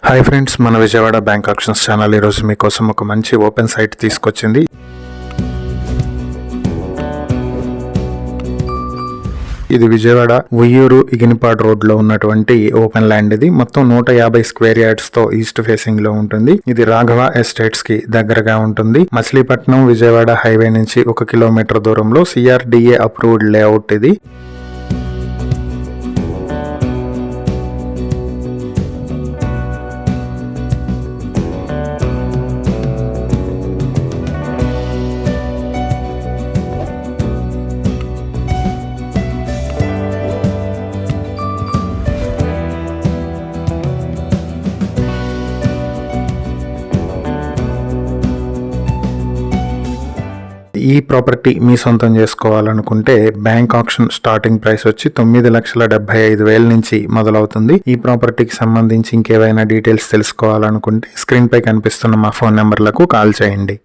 Hi friends, మన Vijayawada bank options channel ఈరోజు మీకోసం ఒక మంచి ఓపెన్ సైట్ తీసుకొచ్చింది. ఇది విజయవాడ ఉయ్యూరు ఇగినిపాడు రోడ్ లో ఉన్నటువంటి ఓపెన్ ల్యాండ్. ఇది మొత్తం 150 స్క్వేర్ యార్డ్స్ తో ఈస్ట్ ఫేసింగ్ లో ఉంటుంది. ఇది రాఘవ ఎస్టేట్స్ కి దగ్గరగా ఉంటుంది. మచిలీపట్నం విజయవాడ హైవే నుంచి 1 కిలోమీటర్ దూరంలో CRDA అప్రూవ్డ్ లేఅవుట్ ఇది. ఈ ప్రాపర్టీ మీ సొంతం చేసుకోవాలనుకుంటే బ్యాంక్ ఆప్షన్ స్టార్టింగ్ ప్రైస్ వచ్చి 9,75,000 నుంచి మొదలవుతుంది. ఈ ప్రాపర్టీకి సంబంధించి ఇంకేవైనా డీటెయిల్స్ తెలుసుకోవాలనుకుంటే స్క్రీన్ పై కనిపిస్తున్న మా ఫోన్ నెంబర్లకు కాల్ చేయండి.